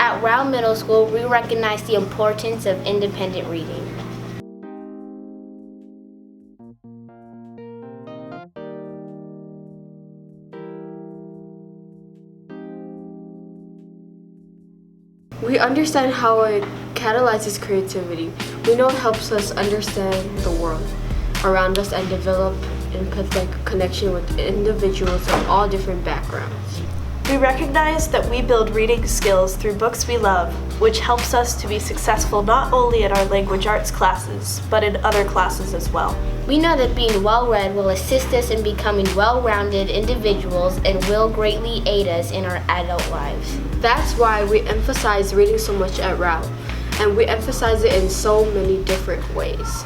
At Rowe Middle School, we recognize the importance of independent reading. We understand how it catalyzes creativity. We know it helps us understand the world around us and develop empathetic connection with individuals of all different backgrounds. We recognize that we build reading skills through books we love, which helps us to be successful not only in our language arts classes, but in other classes as well. We know that being well-read will assist us in becoming well-rounded individuals and will greatly aid us in our adult lives. That's why we emphasize reading so much at Rowe, and we emphasize it in so many different ways.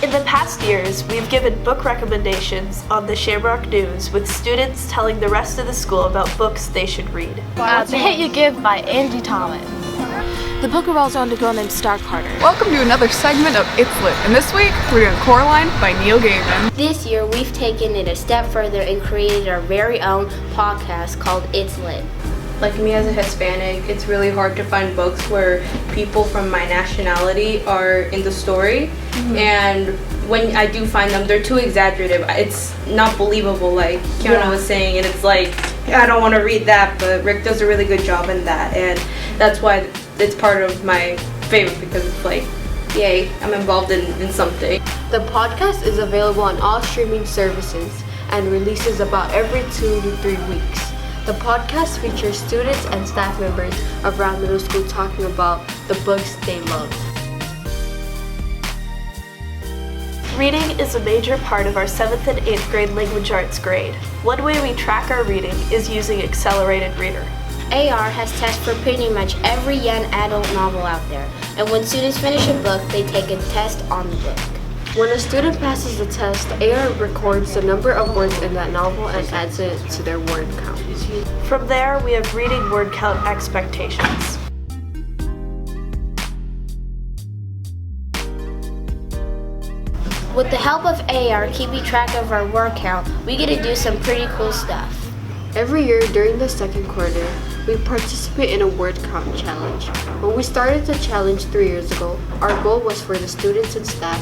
In the past years, we've given book recommendations on the Shamrock News with students telling the rest of the school about books they should read. The Hit You Give by Angie Thomas. The book revolves around a girl named Star Carter. Welcome to another segment of It's Lit, and this week we're doing Coraline by Neil Gaiman. This year, we've taken it a step further and created our very own podcast called It's Lit. Like me as a Hispanic, it's really hard to find books where people from my nationality are in the story. And when I do find them, they're too exaggerative. It's not believable, like Kiana was saying, and it's like, I don't want to read that, but Rick does a really good job in that, and that's why it's part of my favorite, because it's like, yay, I'm involved in something. The podcast is available on all streaming services and releases about every 2 to 3 weeks. The podcast features students and staff members of Rowe Middle School talking about the books they love. Reading is a major part of our 7th and 8th grade language arts grade. One way we track our reading is using Accelerated Reader. AR has tests for pretty much every young adult novel out there, and when students finish a book, they take a test on the book. When a student passes the test, AR records the number of words in that novel and adds it to their word count. From there, we have reading word count expectations. With the help of AR keeping track of our word count, we get to do some pretty cool stuff. Every year during the second quarter, we participate in a word count challenge. When we started the challenge 3 years ago, our goal was for the students and staff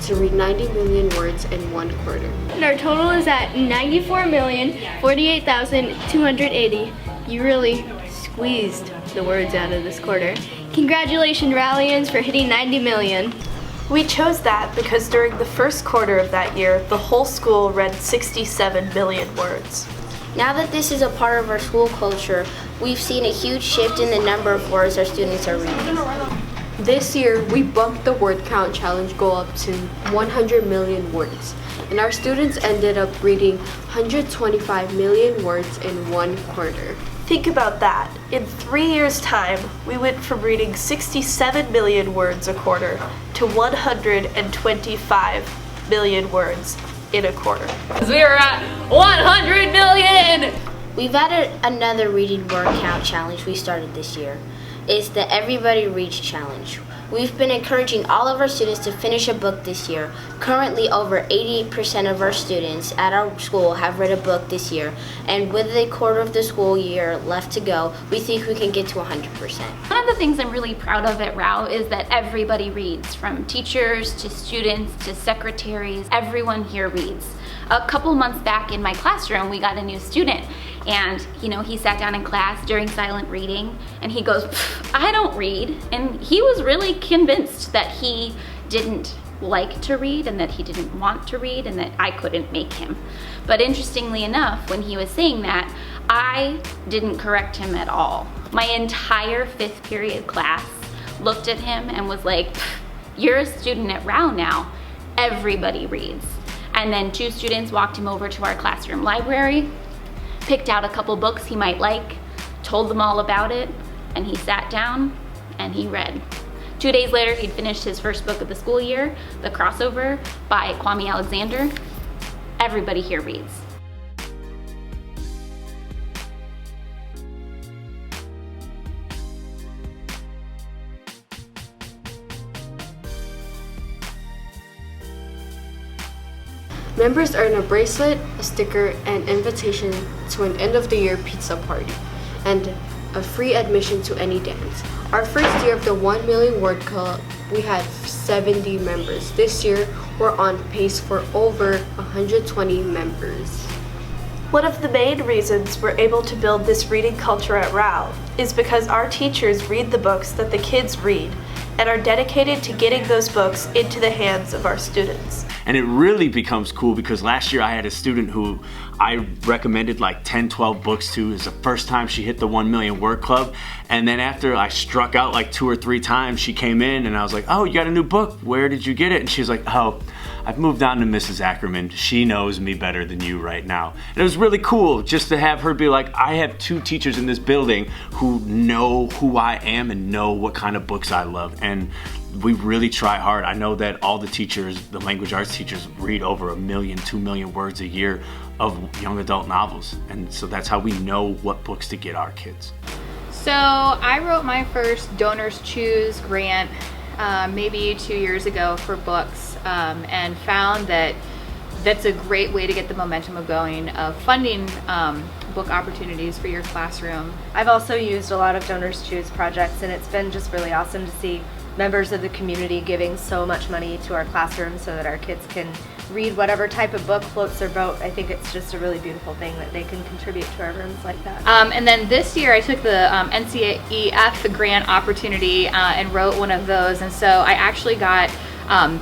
to read 90 million words in 1 quarter. And our total is at 94,048,280. You really squeezed the words out of this quarter. Congratulations, Rallians, for hitting 90 million. We chose that because during the first quarter of that year, the whole school read 67 million words. Now that this is a part of our school culture, we've seen a huge shift in the number of words our students are reading. This year, we bumped the word count challenge goal up to 100 million words, and our students ended up reading 125 million words in 1 quarter. Think about that. In 3 years' time, we went from reading 67 million words a quarter to 125 million words in a quarter. We are at 100 million! We've added another reading word count challenge we started this year. It's the Everybody Reads Challenge. We've been encouraging all of our students to finish a book this year. Currently, over 88% of our students at our school have read a book this year, and with a quarter of the school year left to go, we think we can get to 100%. One of the things I'm really proud of at Rowe is that everybody reads, from teachers to students to secretaries. Everyone here reads. A couple months back in my classroom, we got a new student, and he sat down in class during silent reading, and he goes, I don't read. And he was really convinced that he didn't like to read and that he didn't want to read and that I couldn't make him. But interestingly enough, when he was saying that, I didn't correct him at all. My entire 5th period class looked at him and was like, you're a student at Rowe now. Everybody reads. And then 2 students walked him over to our classroom library, picked out a couple books he might like, told them all about it, and he sat down and he read. 2 days later, he'd finished his first book of the school year, The Crossover by Kwame Alexander. Everybody here reads. Members earn a bracelet, a sticker, and invitation to an end-of-the-year pizza party. And a free admission to any dance. Our first year of the 1 Million Word Club, we had 70 members. This year, we're on pace for over 120 members. One of the main reasons we're able to build this reading culture at Rowe is because our teachers read the books that the kids read and are dedicated to getting those books into the hands of our students. And it really becomes cool because last year I had a student who I recommended like 10, 12 books to. It was the first time she hit the 1 Million Word Club. And then after I struck out like 2 or 3 times, she came in and I was like, oh, you got a new book. Where did you get it? And she's like, oh, I've moved on to Mrs. Ackerman. She knows me better than you right now. And it was really cool just to have her be like, I have 2 teachers in this building who know who I am and know what kind of books I love. And we really try hard. I know that all the teachers, the language arts teachers, read over 1 million, 2 million words a year of young adult novels. And so that's how we know what books to get our kids. So I wrote my first Donors Choose grant maybe 2 years ago for books, and found that that's a great way to get the momentum of going, of funding book opportunities for your classroom. I've also used a lot of Donors Choose projects, and it's been just really awesome to see members of the community giving so much money to our classrooms so that our kids can read whatever type of book floats their boat. I think it's just a really beautiful thing that they can contribute to our rooms like that. And then this year I took the NCEF grant opportunity and wrote one of those, and so I actually got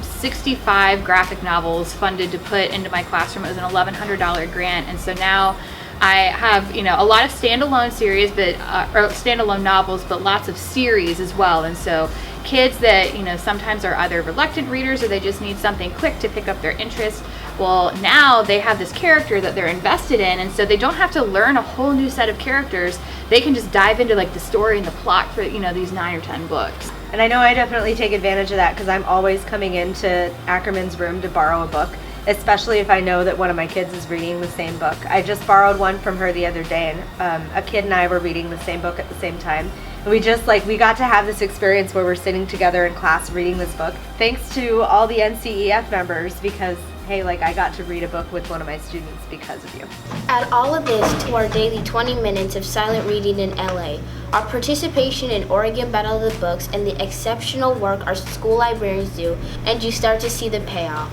65 graphic novels funded to put into my classroom. It was an $1,100 grant, and so now I have, a lot of standalone series, or standalone novels, but lots of series as well. And so kids that, sometimes are either reluctant readers or they just need something quick to pick up their interest, well, now they have this character that they're invested in, and so they don't have to learn a whole new set of characters. They can just dive into like the story and the plot for, these 9 or 10 books. And I know I definitely take advantage of that because I'm always coming into Ackerman's room to borrow a book, especially if I know that one of my kids is reading the same book. I just borrowed one from her the other day, and a kid and I were reading the same book at the same time. And we got to have this experience where we're sitting together in class reading this book. Thanks to all the NCEF members, because hey, I got to read a book with one of my students because of you. Add all of this to our daily 20 minutes of silent reading in LA, our participation in Oregon Battle of the Books, and the exceptional work our school librarians do, and you start to see the payoff.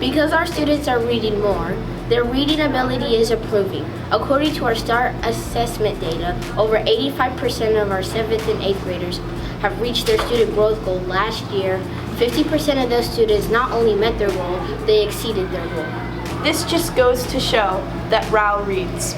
Because our students are reading more, their reading ability is improving. According to our STAR assessment data, over 85% of our 7th and 8th graders have reached their student growth goal last year. 50% of those students not only met their goal, they exceeded their goal. This just goes to show that Rowe reads.